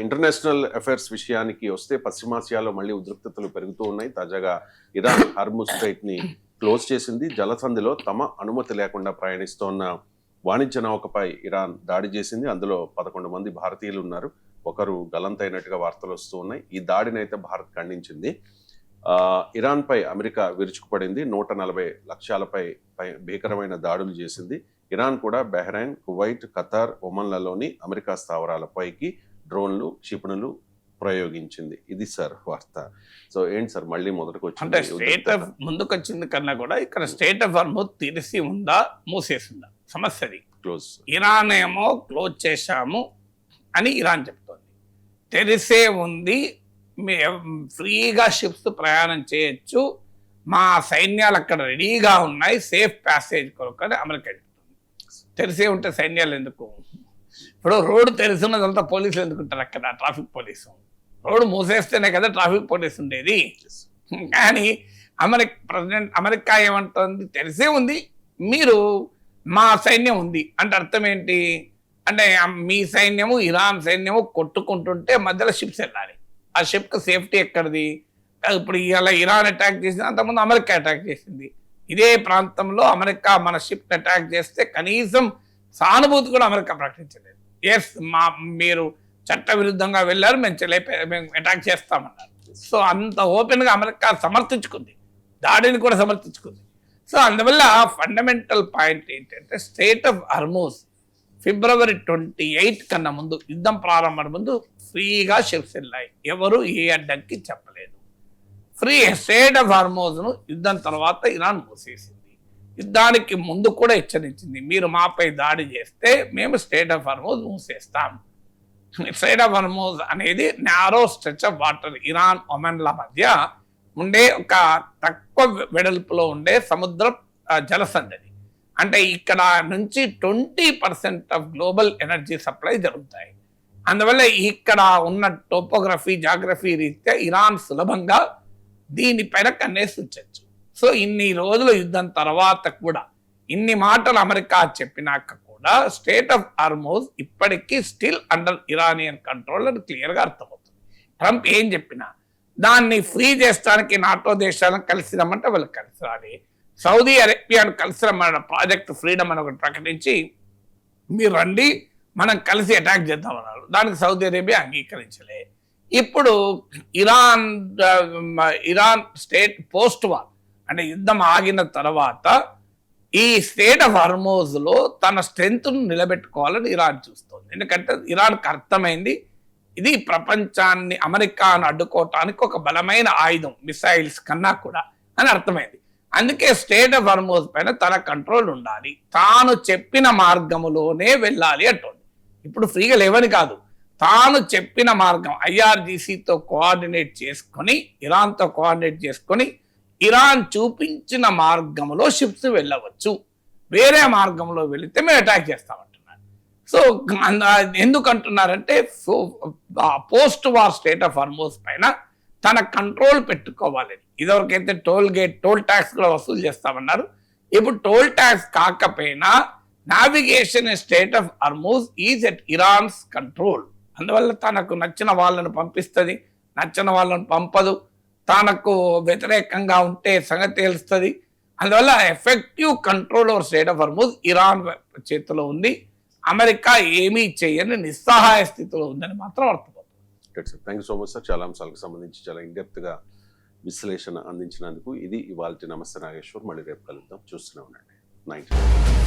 International affairs విషయానికి వస్తే పశ్చిమాసియాలో మళ్ళీ ఉద్రిక్తతలు పెరుగుతూ ఉన్నాయి. తాజాగా ఇరాన్ హార్ముజ్ స్ట్రైట్ ని క్లోజ్ చేసింది. జలసంధిలో తమ అనుమతి లేకుండా ప్రయాణిస్తోన్న వాణిజ్య నౌకపై ఇరాన్ దాడి చేసింది. అందులో 11 మంది భారతీయులు ఉన్నారు. ఒకరు గల్లంతైనట్టుగా వార్తలు వస్తూ ఉన్నాయి. ఈ దాడిని అయితే భారత్ ఖండించింది. ఇరాన్ పై అమెరికా విరుచుకుపడింది. 140 లక్ష్యాలపై భీకరమైన దాడులు చేసింది. ఇరాన్ కూడా బహ్రెయిన్, కువైట్, ఖతార్, ఒమన్లలోని అమెరికా స్థావరాలపైకి డ్రోన్లు, క్షిపణులు ప్రయోగించింది. ఇది సార్ వార్త. సో ఏంటి సార్ మళ్ళీ మొదటికి అంటే స్టేట్ ఆఫ్ ముందుకు వచ్చింది కన్నా కూడా ఇక్కడ స్టేట్ ఆఫ్ హార్ముజ్ తెరిచి ఉందా మూసేసిందా సమస్యది. క్లోజ్. ఇరాన్ ఏమో క్లోజ్ చేశాము అని ఇరాన్ చెప్తోంది. తెరిసే ఉంది, ఫ్రీగా షిప్స్ ప్రయాణం చేయొచ్చు, మా సైన్యాలు అక్కడ రెడీగా ఉన్నాయి సేఫ్ ప్యాసేజ్ కొరకు అని అమెరికా చెప్తుంది. తెరిసే ఉంటే సైన్యాలు ఎందుకు? ఇప్పుడు రోడ్డు తెరిసినదంతా పోలీసులు ఎందుకుంటారు అక్కడ? Traffic police. రోడ్డు మూసేస్తేనే కదా ట్రాఫిక్ పోలీసు ఉండేది. కానీ ప్రెసిడెంట్ అమెరికా ఏమంటుంది? తెరిసే ఉంది, మీరు మా సైన్యం ఉంది అంటే అర్థం ఏంటి? అంటే మీ సైన్యము ఇరాన్ సైన్యము కొట్టుకుంటుంటే మధ్యలో షిప్స్ వెళ్ళాలి. ఆ షిప్కి సేఫ్టీ ఎక్కడిది? ఇప్పుడు ఇలా ఇరాన్ అటాక్ చేసింది, అంతకుముందు అమెరికా అటాక్ చేసింది. ఇదే ప్రాంతంలో అమెరికా మన షిప్ని అటాక్ చేస్తే కనీసం సానుభూతి కూడా అమెరికా ప్రకటించలేదు. మీరు చట్ట విరుద్ధంగా వెళ్ళారు, మేము అటాక్ చేస్తామన్నారు. సో అంత ఓపెన్గా అమెరికా సమర్థించుకుంది, దాడిని కూడా సమర్థించుకుంది. సో అందువల్ల ఫండమెంటల్ పాయింట్ ఏంటంటే స్టేట్ ఆఫ్ హార్ముజ్ ఫిబ్రవరి 28 కన్నా ముందు, యుద్ధం ప్రారంభం ముందు ఫ్రీగా షిప్స్ వెళ్ళాయి. ఎవరు ఏ అడ్డంకి చెప్పలేదు. ఫ్రీ స్టేట్ ఆఫ్ హార్ముజ్ను యుద్ధం తర్వాత ఇరాన్ మూసేసింది. యుద్ధానికి ముందు కూడా హెచ్చరించింది, మీరు మాపై దాడి చేస్తే మేము స్టేట్ ఆఫ్ హార్ముజ్ మూసేస్తాం. స్టేట్ ఆఫ్ హార్ముజ్ అనేది narrow stretch of water, Iran ఒమన్ల మధ్య ఉండే ఒక తక్కువ వెడల్పులో ఉండే సముద్ర జలసంధిని. అంటే ఇక్కడ నుంచి 20% ఆఫ్ గ్లోబల్ ఎనర్జీ సప్లై జరుగుతాయి. అందువల్ల ఇక్కడ ఉన్న టోపోగ్రఫీ, జాగ్రఫీ రీత్యా ఇరాన్ సులభంగా దీనిపైన కన్నేసి ఉంచవచ్చు. సో ఇన్ని రోజుల యుద్ధం తర్వాత కూడా, ఇన్ని మాటలు అమెరికా చెప్పినాక కూడా స్టేట్ ఆఫ్ హార్ముజ్ ఇప్పటికీ స్టిల్ అండర్ ఇరానియన్ కంట్రోల్ అని క్లియర్గా అర్థమవుతుంది. ట్రంప్ ఏం చెప్పినా దాన్ని ఫ్రీ చేస్తానికి నాటో దేశాలను కలిసి రమ్మంటే వాళ్ళు కలిసి రాలి, సౌదీ అరేబియాను కలిసి రమ్మన్న ప్రాజెక్ట్ ఫ్రీడమ్ అని ఒకటి ప్రకటించి మీరు రండి మనం కలిసి అటాక్ చేద్దామన్నారు. దానికి సౌదీ అరేబియా అంగీకరించలే. ఇప్పుడు ఇరాన్ స్టేట్ పోస్ట్ వార్ అంటే యుద్ధం ఆగిన తర్వాత ఈ స్టేట్ ఆఫ్ హార్ముజ్లో తన స్ట్రెంగ్త్ను నిలబెట్టుకోవాలని ఇరాన్ చూస్తుంది. ఎందుకంటే ఇరాన్కి అర్థమైంది ఇది ప్రపంచాన్ని, అమెరికాను అడ్డుకోవటానికి ఒక బలమైన ఆయుధం, మిసైల్స్ కన్నా కూడా అని అర్థమైంది. అందుకే స్టేట్ ఆఫ్ హార్ముజ్ పైన తన కంట్రోల్ ఉండాలి, తాను చెప్పిన మార్గములోనే వెళ్ళాలి అంటుంది. ఇప్పుడు ఫ్రీగా లేవని కాదు, తాను చెప్పిన మార్గం IRGCతో కోఆర్డినేట్ చేసుకొని, ఇరాన్తో కోఆర్డినేట్ చేసుకొని ఇరాన్ చూపించిన మార్గంలో షిప్స్ వెళ్ళవచ్చు, వేరే మార్గంలో వెళితే మేము అటాక్ చేస్తామంటున్నారు. సో ఎందుకు అంటున్నారంటే post war strait of Hormuz పైన తన కంట్రోల్ పెట్టుకోవాలని. ఇదివరకైతే టోల్ ట్యాక్స్ కూడా వసూలు చేస్తామన్నారు. ఇప్పుడు టోల్ ట్యాక్స్ కాకపోయినా navigation state of Hormuz is at Iran's control. అందువల్ల తనకు నచ్చిన వాళ్ళను పంపిస్తుంది, నచ్చిన వాళ్ళను పంపదు, తనకు వ్యతిరేకంగా ఉంటే సంగతి తెలుస్తుంది. అందువల్ల effective control over state of Hormuz Iran చేతిలో ఉంది. అమెరికా ఏమీ చేయని నిస్సహాయ స్థితిలో ఉందని మాత్రం అర్థమవుతుంది. Thank you so much sir. చాలా అంశాలకు సంబంధించి చాలా ఇన్డెప్త్గా విశ్లేషణ అందించినందుకు. ఇది ఇవాల్టి నమస్తే నాగేశ్వర్. మళ్ళీ రేపు కలుద్దాం. చూస్తూనే ఉండండి 90.